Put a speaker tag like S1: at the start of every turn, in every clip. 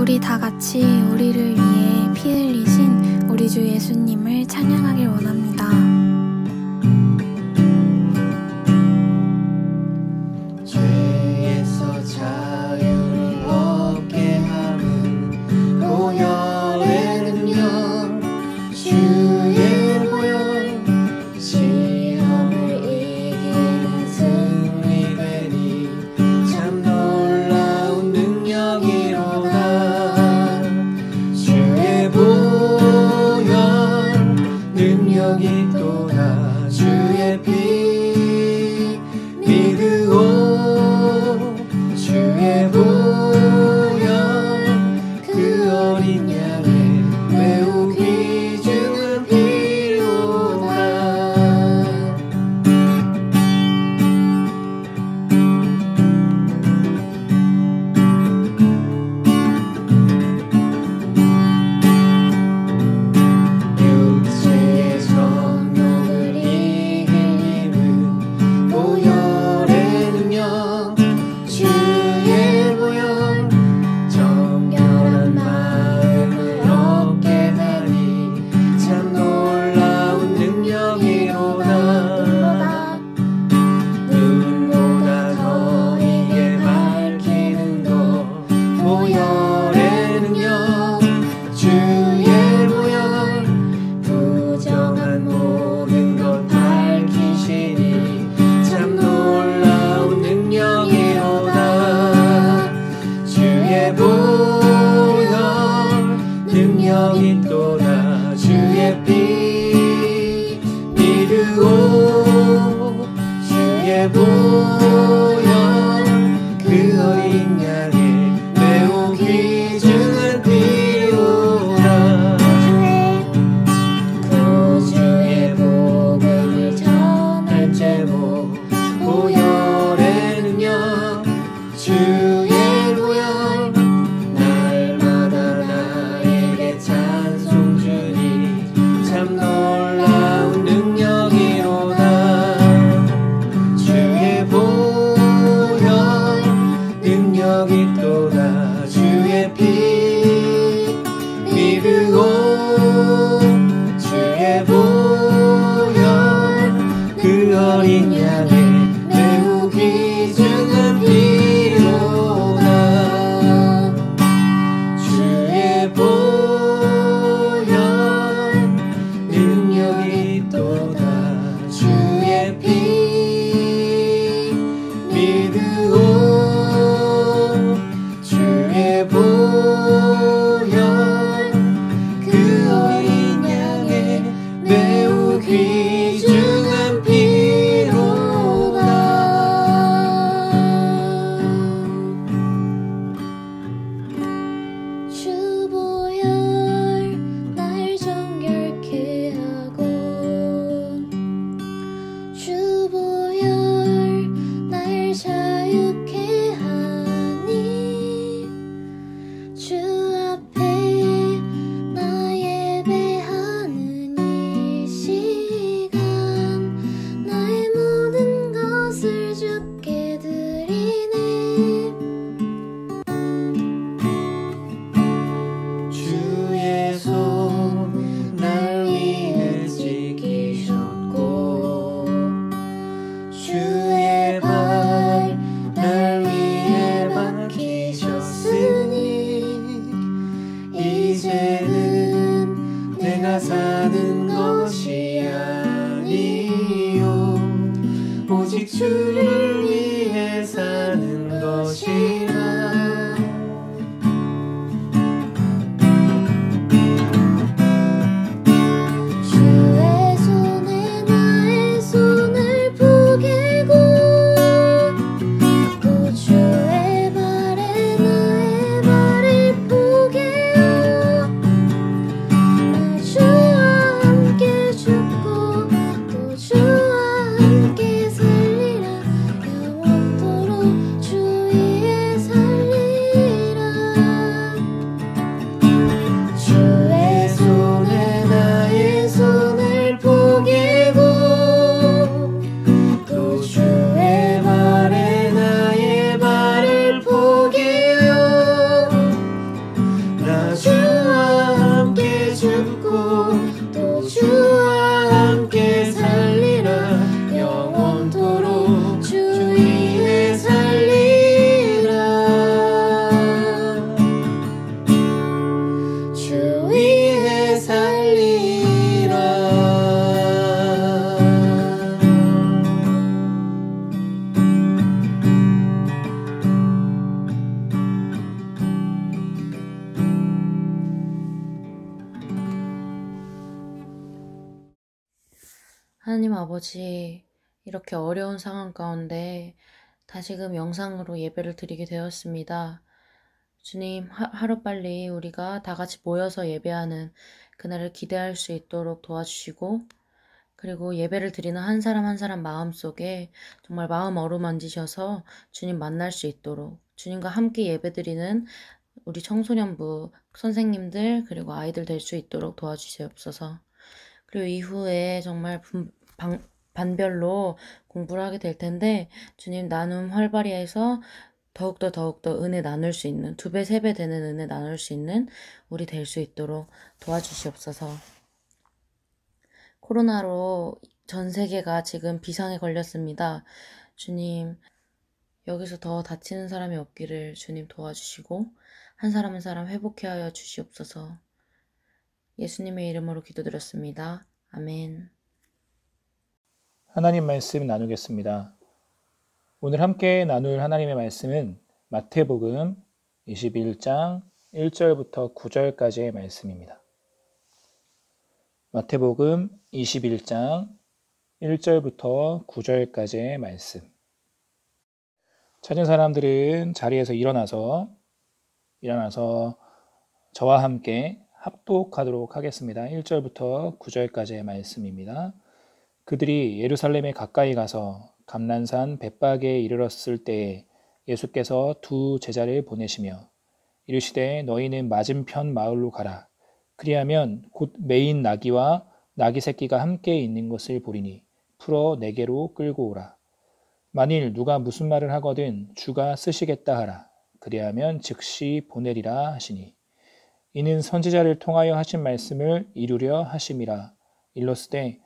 S1: 우리 다 같이 우리를 위해 피 흘리신 우리 주 예수님을 찬양하길 원합니다.
S2: 죄에서 자유를 얻게 함은 보혈의 능력, 주의 보혈, 시험을 이기는 승리되니 참 놀라운 능력이로다. 주의 보혈 능력이 또다. 주의 피 믿으오. 주의 보혈 그 어린 양의 매우 귀중한 피로다. 육체의 정욕을 이길 힘은 보혈의 능력, 주의 보혈, 정결한 마음을 얻게 되니 참 놀라운 능력이로다. 눈보다 더 이게 밝히는 것 보혈의 능력, 주의 보혈, 부정한 모든 것 밝히시니 참 놀라운 능력이로다. 주의 보혈 능력이 또다. 주의 피 믿으오. 주의 보혈 그 어린 양의 매우 귀중한 피로다. 구주의 복음을 전할 제목 보혈의 능력, 주의 보혈, 날마다 나에게 찬송 주니 참 놀라운 능력이로다. 주의 보혈 능력이 또다. 주의 피 믿으오. 주의 보혈 그 어린 양의 매우 귀중한 피로다. 주의 보혈 능력이 또다. 주의 피 믿으오. 주의 보혈 그 어린 양의 매우 귀중한 피로다.
S3: 주 보혈 날 정결케 하고, 주 보혈 날 자유케 하니, 주 앞에 나 예배하는 이 시간 나의 모든 것을 주께 드리네.
S2: 주의 손 날 위해 지키셨고, 주의 발 날 위해 박히셨으니, 이제는 내가 사는 것이 아니요 오직 주를 위해 사는 것이라.
S3: 주의 손에 나의 손을 포개고, 또 주의 발에 나의 발을 포개어, 나 주와 함께 죽고 또 주와 함께 살리라. 영원토록 주 위에
S4: 하나님 아버지, 이렇게 어려운 상황 가운데 다시금 영상으로 예배를 드리게 되었습니다. 주님, 하루빨리 우리가 다 같이 모여서 예배하는 그날을 기대할 수 있도록 도와주시고, 그리고 예배를 드리는 한 사람 한 사람 마음속에 정말 마음 어루만지셔서 주님 만날 수 있도록, 주님과 함께 예배드리는 우리 청소년부 선생님들 그리고 아이들 될 수 있도록 도와주시옵소서. 그리고 이후에 정말 반별로 공부를 하게 될 텐데, 주님 나눔 활발히 해서 더욱더 은혜 나눌 수 있는, 2배, 3배 되는 은혜 나눌 수 있는 우리 될 수 있도록 도와주시옵소서. 코로나로 전 세계가 지금 비상에 걸렸습니다. 주님, 여기서 더 다치는 사람이 없기를 주님 도와주시고, 한 사람 한 사람 회복해 하여 주시옵소서. 예수님의 이름으로 기도드렸습니다. 아멘.
S5: 하나님 말씀 나누겠습니다. 오늘 함께 나눌 하나님의 말씀은 마태복음 21장 1절부터 9절까지의 말씀입니다. 마태복음 21장 1절부터 9절까지의 말씀. 찾은 사람들은 자리에서 일어나서 저와 함께 합독하도록 하겠습니다. 1절부터 9절까지의 말씀입니다. 그들이 예루살렘에 가까이 가서 감난산 벳박에 이르렀을 때에 예수께서 2 제자를 보내시며 이르시되 너희는 맞은편 마을로 가라. 그리하면 곧 매인 나귀와 나귀 새끼가 함께 있는 것을 보리니 풀어 내게로 끌고 오라. 만일 누가 무슨 말을 하거든 주가 쓰시겠다 하라. 그리하면 즉시 보내리라 하시니 이는 선지자를 통하여 하신 말씀을 이루려 하심이라. 일러스되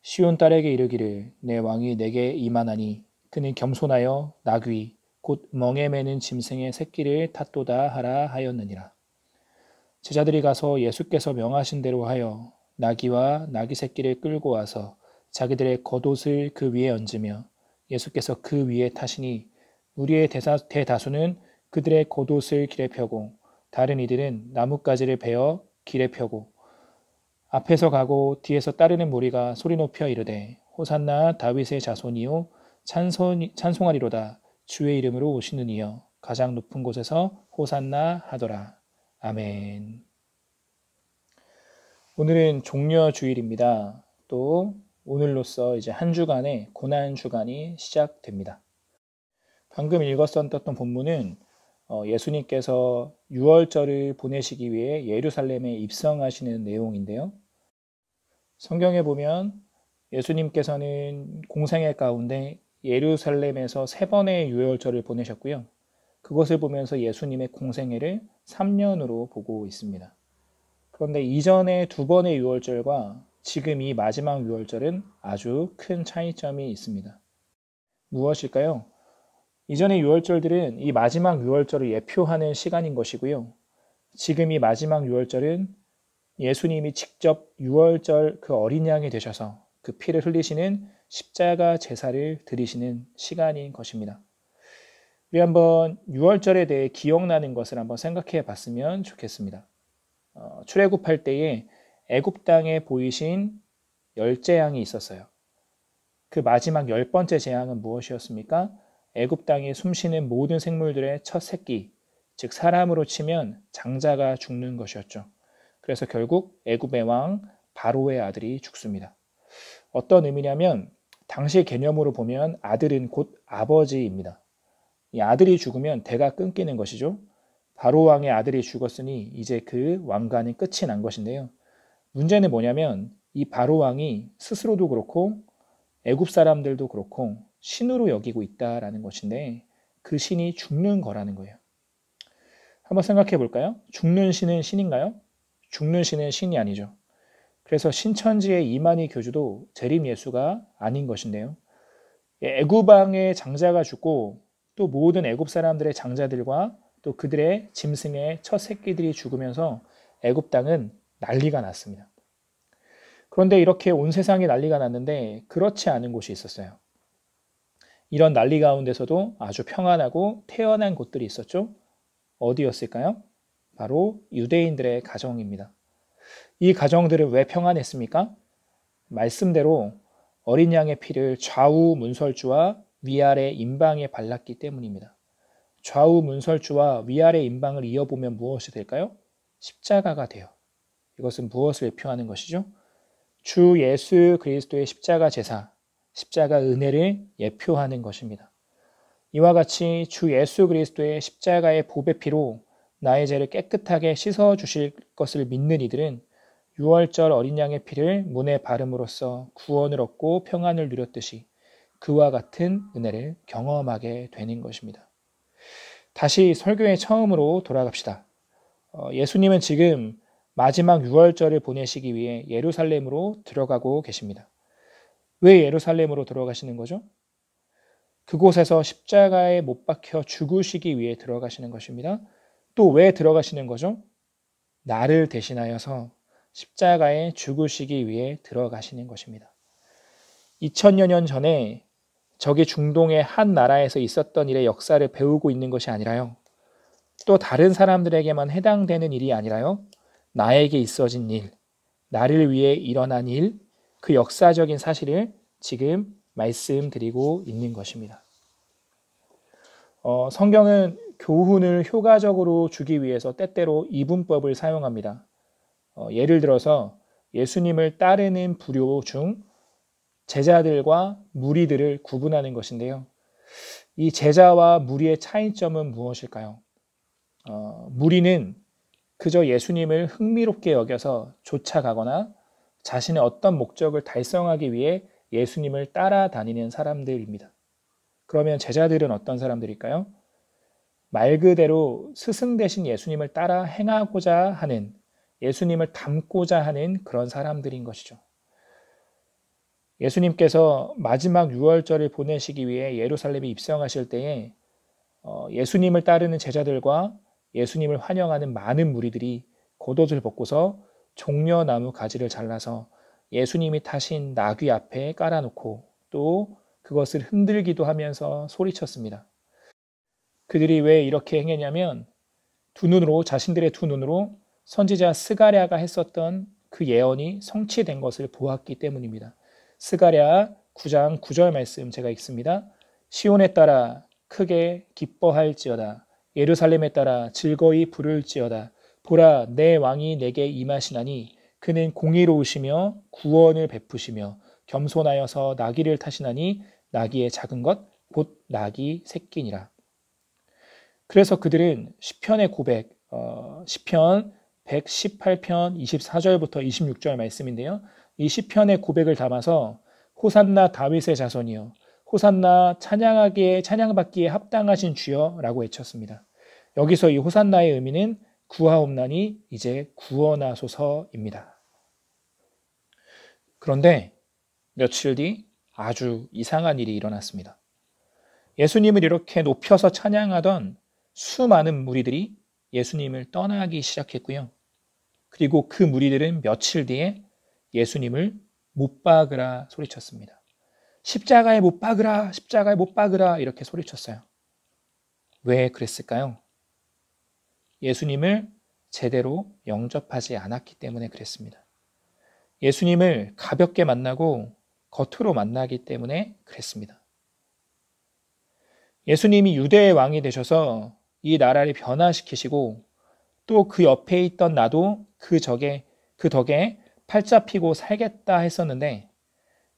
S5: 시온 딸에게 이르기를 내 왕이 내게 임하나니 그는 겸손하여 나귀 곧 멍에 매는 짐승의 새끼를 탔도다 하라 하였느니라. 제자들이 가서 예수께서 명하신 대로 하여 나귀와 나귀 새끼를 끌고 와서 자기들의 겉옷을 그 위에 얹으며 예수께서 그 위에 타시니 무리의 대다수는 그들의 겉옷을 길에 펴고 다른 이들은 나뭇가지를 베어 길에 펴고 앞에서 가고 뒤에서 따르는 무리가 소리 높여 이르되 호산나 다윗의 자손이요 찬송하리로다. 주의 이름으로 오시는 이여 가장 높은 곳에서 호산나 하더라. 아멘. 오늘은 종려주일입니다. 또 오늘로써 이제 한 주간의 고난 주간이 시작됩니다. 방금 읽었었던 본문은 예수님께서 유월절을 보내시기 위해 예루살렘에 입성하시는 내용인데요. 성경에 보면 예수님께서는 공생애 가운데 예루살렘에서 3번의 유월절을 보내셨고요. 그것을 보면서 예수님의 공생애를 3년으로 보고 있습니다. 그런데 이전의 2번의 유월절과 지금 이 마지막 유월절은 아주 큰 차이점이 있습니다. 무엇일까요? 이전의 유월절들은 이 마지막 유월절을 예표하는 시간인 것이고요. 지금 이 마지막 유월절은 예수님이 직접 유월절 그 어린 양이 되셔서 그 피를 흘리시는 십자가 제사를 드리시는 시간인 것입니다. 우리 한번 유월절에 대해 기억나는 것을 한번 생각해 봤으면 좋겠습니다. 출애굽할 때에 애굽 땅에 보이신 10재앙이 있었어요. 그 마지막 10번째 재앙은 무엇이었습니까? 애굽 땅에 숨쉬는 모든 생물들의 첫 새끼, 즉 사람으로 치면 장자가 죽는 것이었죠. 그래서 결국 애굽의 왕 바로의 아들이 죽습니다. 어떤 의미냐면 당시 개념으로 보면 아들은 곧 아버지입니다. 이 아들이 죽으면 대가 끊기는 것이죠. 바로 왕의 아들이 죽었으니 이제 그 왕가는 끝이 난 것인데요. 문제는 뭐냐면 이 바로 왕이 스스로도 그렇고 애굽 사람들도 그렇고 신으로 여기고 있다라는 것인데 그 신이 죽는 거라는 거예요. 한번 생각해 볼까요? 죽는 신은 신인가요? 죽는 신은 신이 아니죠. 그래서 신천지의 이만희 교주도 재림 예수가 아닌 것인데요. 애굽 왕의 장자가 죽고 또 모든 애굽 사람들의 장자들과 또 그들의 짐승의 첫 새끼들이 죽으면서 애굽 땅은 난리가 났습니다. 그런데 이렇게 온 세상이 난리가 났는데 그렇지 않은 곳이 있었어요. 이런 난리 가운데서도 아주 평안하고 태연한 곳들이 있었죠. 어디였을까요? 바로 유대인들의 가정입니다. 이 가정들은 왜 평안했습니까? 말씀대로 어린 양의 피를 좌우 문설주와 위아래 임방에 발랐기 때문입니다. 좌우 문설주와 위아래 임방을 이어보면 무엇이 될까요? 십자가가 돼요. 이것은 무엇을 표하는 것이죠? 주 예수 그리스도의 십자가 제사, 십자가 은혜를 예표하는 것입니다. 이와 같이 주 예수 그리스도의 십자가의 보배 피로 나의 죄를 깨끗하게 씻어 주실 것을 믿는 이들은 유월절 어린 양의 피를 문에 바름으로써 구원을 얻고 평안을 누렸듯이 그와 같은 은혜를 경험하게 되는 것입니다. 다시 설교의 처음으로 돌아갑시다. 예수님은 지금 마지막 유월절을 보내시기 위해 예루살렘으로 들어가고 계십니다. 왜 예루살렘으로 들어가시는 거죠? 그곳에서 십자가에 못 박혀 죽으시기 위해 들어가시는 것입니다. 또 왜 들어가시는 거죠? 나를 대신하여서 십자가에 죽으시기 위해 들어가시는 것입니다. 2000여 년 전에 저기 중동의 한 나라에서 있었던 일의 역사를 배우고 있는 것이 아니라요. 또 다른 사람들에게만 해당되는 일이 아니라요. 나에게 있어진 일, 나를 위해 일어난 일, 그 역사적인 사실을 지금 말씀드리고 있는 것입니다. 성경은 교훈을 효과적으로 주기 위해서 때때로 이분법을 사용합니다. 예를 들어서 예수님을 따르는 부류 중 제자들과 무리들을 구분하는 것인데요. 이 제자와 무리의 차이점은 무엇일까요? 무리는 그저 예수님을 흥미롭게 여겨서 쫓아가거나 자신의 어떤 목적을 달성하기 위해 예수님을 따라다니는 사람들입니다. 그러면 제자들은 어떤 사람들일까요? 말 그대로 스승 대신 예수님을 따라 행하고자 하는, 예수님을 닮고자 하는 그런 사람들인 것이죠. 예수님께서 마지막 유월절을 보내시기 위해 예루살렘에 입성하실 때에 예수님을 따르는 제자들과 예수님을 환영하는 많은 무리들이 겉옷을 벗고서 종려나무 가지를 잘라서 예수님이 타신 나귀 앞에 깔아놓고 또 그것을 흔들기도 하면서 소리쳤습니다. 그들이 왜 이렇게 행했냐면 자신들의 두 눈으로 선지자 스가랴가 했었던 그 예언이 성취된 것을 보았기 때문입니다. 스가랴 9장 9절 말씀 제가 읽습니다. 시온에 따라 크게 기뻐할지어다. 예루살렘에 따라 즐거이 부를지어다. 보라, 내 왕이 내게 임하시나니 그는 공의로우시며 구원을 베푸시며 겸손하여서 나귀를 타시나니 나귀의 작은 것 곧 나귀 새끼니라. 그래서 그들은 시편의 고백, 시편 118편 24절부터 26절 말씀인데요. 이 시편의 고백을 담아서 호산나 다윗의 자손이여, 호산나 찬양받기에 합당하신 주여 라고 외쳤습니다. 여기서 이 호산나의 의미는 구하옵나니 이제 구원하소서입니다. 그런데 며칠 뒤 아주 이상한 일이 일어났습니다. 예수님을 이렇게 높여서 찬양하던 수많은 무리들이 예수님을 떠나기 시작했고요. 그리고 그 무리들은 며칠 뒤에 예수님을 못 박으라 소리쳤습니다. 십자가에 못 박으라, 십자가에 못 박으라 이렇게 소리쳤어요. 왜 그랬을까요? 예수님을 제대로 영접하지 않았기 때문에 그랬습니다. 예수님을 가볍게 만나고 겉으로 만나기 때문에 그랬습니다. 예수님이 유대의 왕이 되셔서 이 나라를 변화시키시고 또 그 옆에 있던 나도 그 덕에 팔자 피고 살겠다 했었는데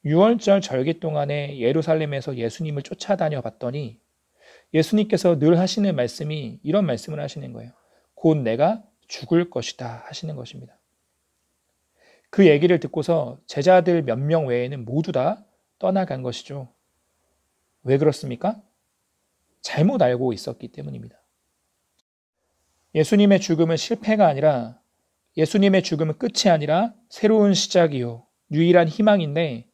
S5: 6월절 절기 동안에 예루살렘에서 예수님을 쫓아다녀 봤더니 예수님께서 늘 하시는 말씀이 이런 말씀을 하시는 거예요. 곧 내가 죽을 것이다 하시는 것입니다. 그 얘기를 듣고서 제자들 몇 명 외에는 모두 다 떠나간 것이죠. 왜 그렇습니까? 잘못 알고 있었기 때문입니다. 예수님의 죽음은 실패가 아니라 예수님의 죽음은 끝이 아니라 새로운 시작이요. 유일한 희망인데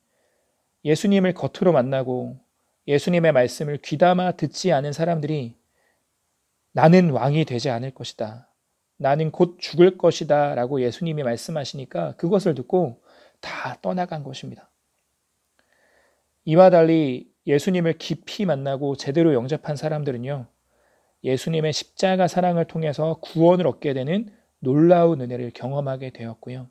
S5: 예수님을 겉으로 만나고 예수님의 말씀을 귀담아 듣지 않은 사람들이 나는 왕이 되지 않을 것이다. 나는 곧 죽을 것이다 라고 예수님이 말씀하시니까 그것을 듣고 다 떠나간 것입니다. 이와 달리 예수님을 깊이 만나고 제대로 영접한 사람들은요. 예수님의 십자가 사랑을 통해서 구원을 얻게 되는 놀라운 은혜를 경험하게 되었고요.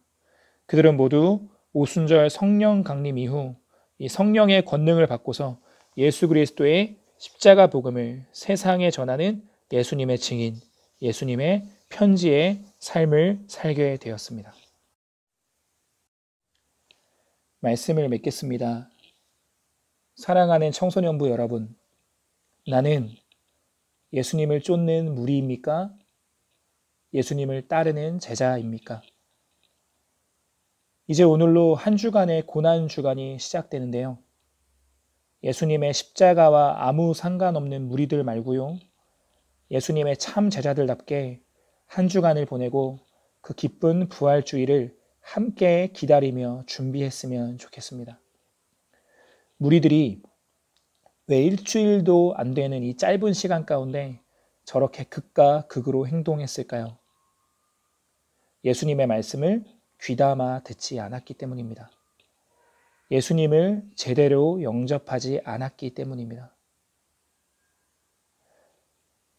S5: 그들은 모두 오순절 성령 강림 이후 이 성령의 권능을 받고서 예수 그리스도의 십자가 복음을 세상에 전하는 예수님의 증인, 예수님의 편지의 삶을 살게 되었습니다. 말씀을 맺겠습니다. 사랑하는 청소년부 여러분, 나는 예수님을 쫓는 무리입니까? 예수님을 따르는 제자입니까? 이제 오늘로 한 주간의 고난 주간이 시작되는데요. 예수님의 십자가와 아무 상관없는 무리들 말고요. 예수님의 참 제자들답게 한 주간을 보내고 그 기쁜 부활주의를 함께 기다리며 준비했으면 좋겠습니다. 무리들이 왜 일주일도 안 되는 이 짧은 시간 가운데 저렇게 극과 극으로 행동했을까요? 예수님의 말씀을 귀담아 듣지 않았기 때문입니다. 예수님을 제대로 영접하지 않았기 때문입니다.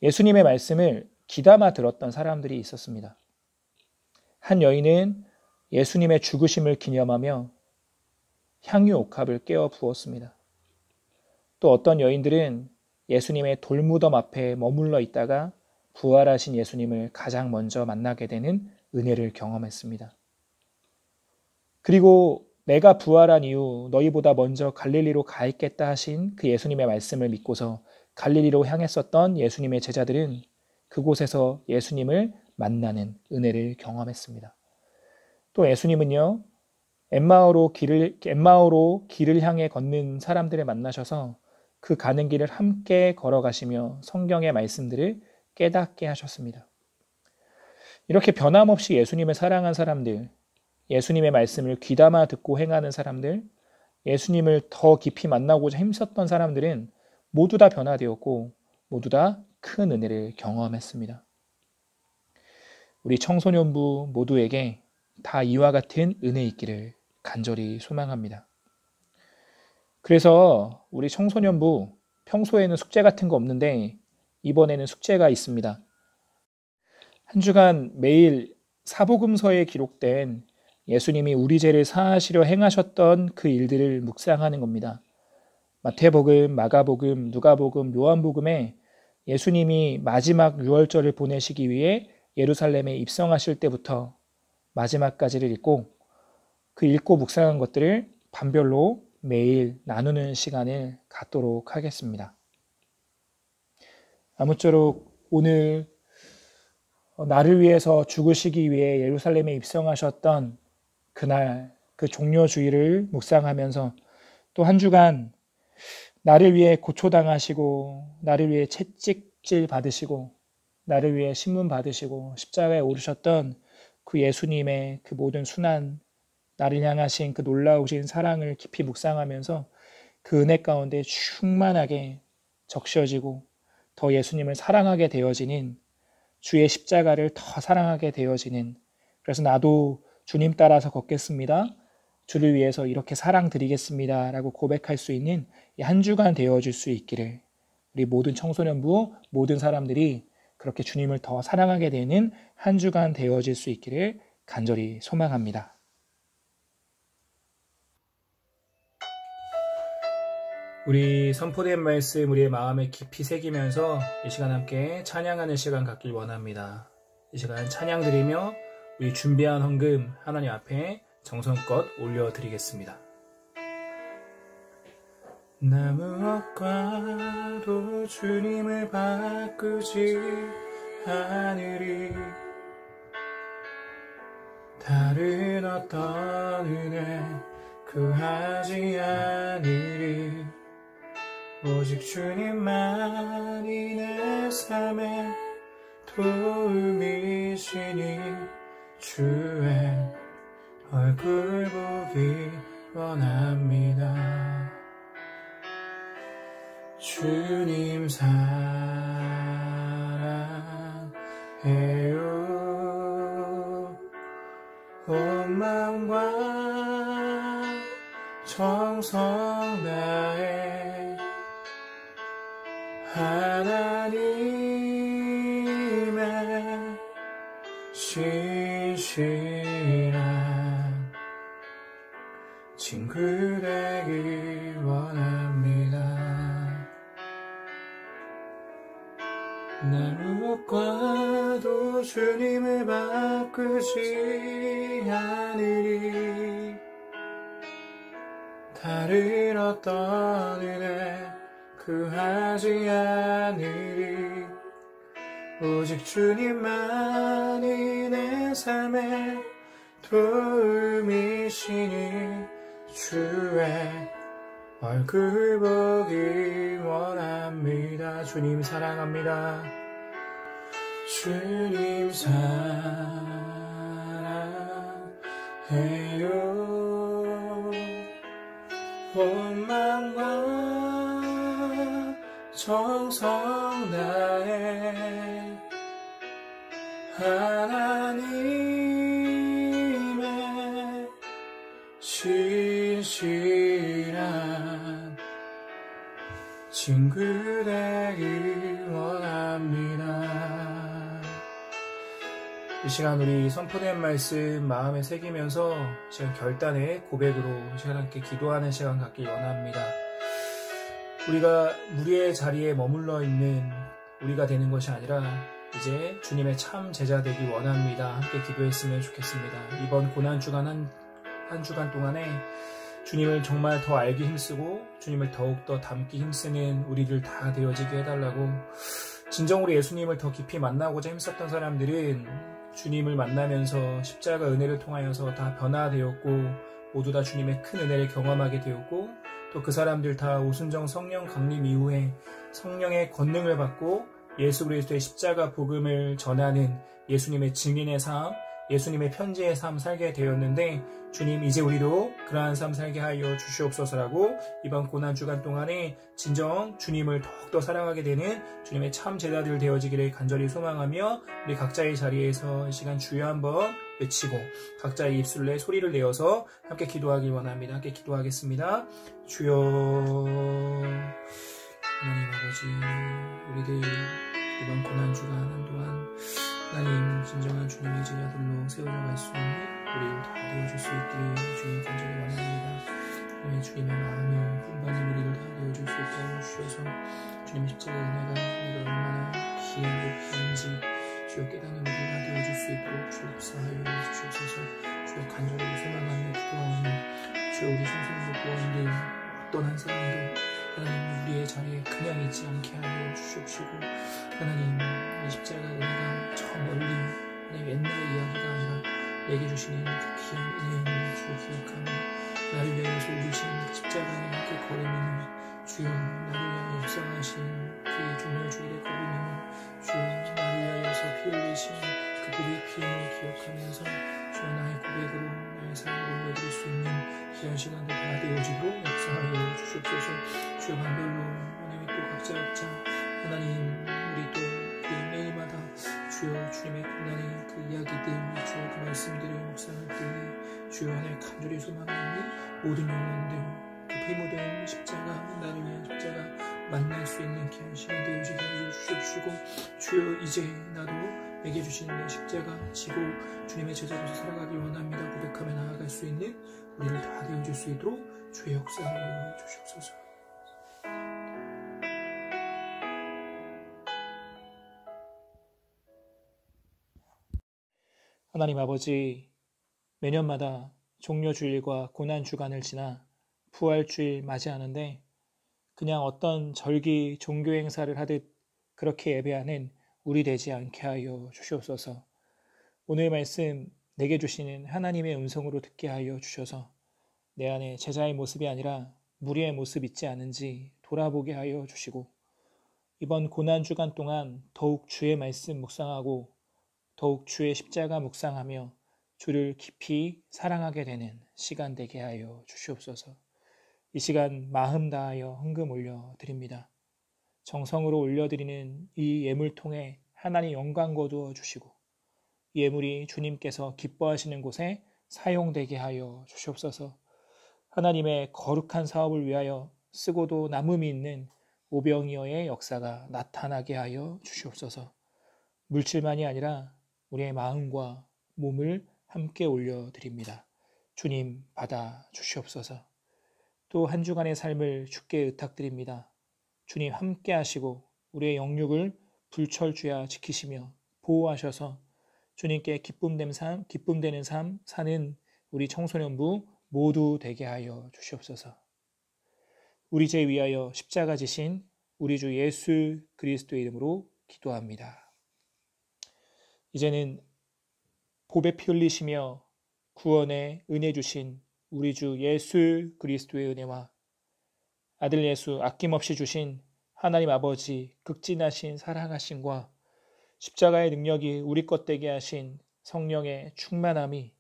S5: 예수님의 말씀을 귀담아 들었던 사람들이 있었습니다. 한 여인은 예수님의 죽으심을 기념하며 향유 옥합을 깨어 부었습니다. 또 어떤 여인들은 예수님의 돌무덤 앞에 머물러 있다가 부활하신 예수님을 가장 먼저 만나게 되는 은혜를 경험했습니다. 그리고 내가 부활한 이후 너희보다 먼저 갈릴리로 가 있겠다 하신 그 예수님의 말씀을 믿고서 갈릴리로 향했었던 예수님의 제자들은 그곳에서 예수님을 만나는 은혜를 경험했습니다. 또 예수님은요, 엠마오로 길을 향해 걷는 사람들을 만나셔서 그 가는 길을 함께 걸어가시며 성경의 말씀들을 깨닫게 하셨습니다. 이렇게 변함없이 예수님을 사랑한 사람들, 예수님의 말씀을 귀담아 듣고 행하는 사람들, 예수님을 더 깊이 만나고자 힘썼던 사람들은 모두 다 변화되었고 모두 다 큰 은혜를 경험했습니다. 우리 청소년부 모두에게 다 이와 같은 은혜 있기를 간절히 소망합니다. 그래서 우리 청소년부 평소에는 숙제 같은 거 없는데 이번에는 숙제가 있습니다. 한 주간 매일 사복음서에 기록된 예수님이 우리 죄를 사하시려 행하셨던 그 일들을 묵상하는 겁니다. 마태복음, 마가복음, 누가복음, 요한복음에 예수님이 마지막 유월절을 보내시기 위해 예루살렘에 입성하실 때부터 마지막까지를 읽고 그 읽고 묵상한 것들을 반별로 매일 나누는 시간을 갖도록 하겠습니다. 아무쪼록 오늘 나를 위해서 죽으시기 위해 예루살렘에 입성하셨던 그날 그 종려주의를 묵상하면서 또 한 주간 나를 위해 고초당하시고 나를 위해 채찍질 받으시고 나를 위해 신문 받으시고 십자가에 오르셨던 그 예수님의 그 모든 순환, 나를 향하신 그 놀라우신 사랑을 깊이 묵상하면서 그 은혜 가운데 충만하게 적셔지고 더 예수님을 사랑하게 되어지는, 주의 십자가를 더 사랑하게 되어지는, 그래서 나도 주님 따라서 걷겠습니다, 주를 위해서 이렇게 사랑 드리겠습니다 라고 고백할 수 있는 이 한 주간 되어질 수 있기를, 우리 모든 청소년부 모든 사람들이 그렇게 주님을 더 사랑하게 되는 한 주간 되어질 수 있기를 간절히 소망합니다. 우리 선포된 말씀 우리의 마음에 깊이 새기면서 이 시간 함께 찬양하는 시간 갖길 원합니다. 이 시간 찬양 드리며 우리 준비한 헌금 하나님 앞에 정성껏 올려드리겠습니다. 나 무엇과도 주님을 바꾸지 않으리, 다른 어떤 은혜 구하지 않으리, 오직 주님만이 내 삶의 도움이시니 주의 얼굴 보기 원합니다. 주님 사랑해요. 온 마음과 정성 다해 하나님의 신실한 친구 되길
S2: 무엇과도 주님을 바꾸지 않으리. 다른 어떤 은혜 구하지 않으리. 오직 주님만이 내 삶의 도움이시니 주의 얼굴 보기 원합니다. 주님 사랑합니다. 주님 사랑해요. 온 마음과 정성 다해 하나님의 진실한 친구 되길 원합니다. 이 시간 우리 선포된 말씀 마음에 새기면서 지금 결단의 고백으로 이 시간 함께 기도하는 시간 갖길 원합니다. 우리가 무리의 자리에 머물러 있는 우리가 되는 것이 아니라 이제 주님의 참 제자 되기 원합니다. 함께 기도했으면 좋겠습니다. 이번 고난주간 한 주간 동안에 주님을 정말 더 알기 힘쓰고 주님을 더욱더 닮기 힘쓰는 우리들 다 되어지게 해달라고, 진정으로 예수님을 더 깊이 만나고자 힘썼던 사람들은 주님을 만나면서 십자가 은혜를 통하여서 다 변화되었고 모두 다 주님의 큰 은혜를 경험하게 되었고, 또 그 사람들 다 오순정 성령 강림 이후에 성령의 권능을 받고 예수 그리스도의 십자가 복음을 전하는 예수님의 증인의 삶, 예수님의 편지의 삶 살게 되었는데, 주님 이제 우리도 그러한 삶 살게 하여 주시옵소서라고 이번 고난주간 동안에 진정 주님을 더욱더 사랑하게 되는 주님의 참 제자들 되어지기를 간절히 소망하며, 우리 각자의 자리에서 이 시간 주여 한번 외치고 각자의 입술에 소리를 내어서 함께 기도하길 원합니다. 함께 기도하겠습니다. 주여 하나님 아버지, 우리들 이번 고난주간 한동안 하나님 진정한 주님의 제자들로 세워나갈 수 있는 우리를 다 되어줄 수 있기를 주님 간절히 원합니다. 주님의 마음을 품받는 우리를 다 되어줄 수 있게 해주셔서 주님의 십자가의 은혜가 우리가 얼마나 귀하고 귀한지 주여 깨닫는 우리가 다 되어줄 수 있도록 주여 역사하여 주시옵소서. 주여 간절히 소망하며 기도하오니 주여 우리 성성으로 구원들 어떤 한 사람도 하나님 우리의 자리에 그냥 있지 않게 하여 주시옵시고, 하나님 이 십자가 은혜가 저 멀리 하나님 옛날의 이야기가 아니라 내게 주시는 그 귀한 은혜임을 주여 기억하며 나를 위하여서 울리신 그 십자가의 그 걸음임을, 주여 나를 위하여 역사하신 그의 종려주일의 걸음임을, 주여 나를 위하여서 피 흘리신 그 불의 피임을 기억하면서 주여 나의 고백으로 나의 삶을 올려드릴 수 있는 귀한 시간도 다 되어지도록 역사하여 주시옵소서. 주여 반별로 하나님 또 각자 하나님 우리 또 그 매일마다 주여 주님의 고난의 그 이야기들, 주여 그 말씀들을 묵상할 때에 주여 하나님 간절히 소망하는 모든 영혼들 그 피 묻은 십자가, 나를 위한 십자가 만날 수 있는 귀한 시간 되어지게 하여 주시옵시고, 주여 이제 나도 내게 주신 내 십자가 지고 주님의 제자로서 살아가길 원합니다. 고백하며 나아갈 수 있는 우리를 다 되어줄 수 있도록 주의 역사하여 주시옵소서.
S5: 하나님 아버지, 매년마다 종려주일과 고난주간을 지나 부활주일 맞이하는데 그냥 어떤 절기 종교 행사를 하듯 그렇게 예배하는 우리 되지 않게 하여 주시옵소서. 오늘 말씀 내게 주시는 하나님의 음성으로 듣게 하여 주셔서 내 안에 제자의 모습이 아니라 무리의 모습 있지 않은지 돌아보게 하여 주시고, 이번 고난주간 동안 더욱 주의 말씀 묵상하고 더욱 주의 십자가 묵상하며 주를 깊이 사랑하게 되는 시간 되게 하여 주시옵소서. 이 시간 마음 다하여 헌금 올려드립니다. 정성으로 올려드리는 이 예물통에 하나님 영광 거두어 주시고 이 예물이 주님께서 기뻐하시는 곳에 사용되게 하여 주시옵소서. 하나님의 거룩한 사업을 위하여 쓰고도 남음이 있는 오병이어의 역사가 나타나게 하여 주시옵소서. 물질만이 아니라 우리의 마음과 몸을 함께 올려드립니다. 주님 받아 주시옵소서. 또 한 주간의 삶을 주께 의탁드립니다. 주님 함께 하시고 우리의 영육을 불철주야 지키시며 보호하셔서 주님께 기쁨되는 삶 사는 우리 청소년부 모두 되게 하여 주시옵소서. 우리 죄 위하여 십자가 지신 우리 주 예수 그리스도의 이름으로 기도합니다. 이제는 보배 피 흘리시며 구원의 은혜 주신 우리 주 예수 그리스도의 은혜와 아들 예수 아낌없이 주신 하나님 아버지 극진하신 사랑하심과 십자가의 능력이 우리 것 되게 하신 성령의 충만함이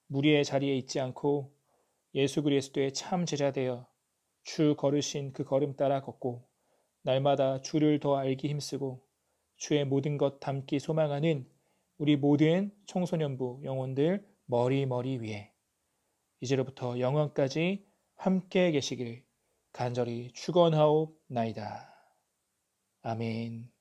S5: 무리의 자리에 있지 않고 예수 그리스도의 참 제자 되어 주 걸으신 그 걸음 따라 걷고 날마다 주를 더 알기 힘쓰고 주의 모든 것 담기 소망하는 우리 모든 청소년부 영혼들 머리 위에 이제로부터 영원까지 함께 계시길 간절히 축원하옵나이다. 아멘.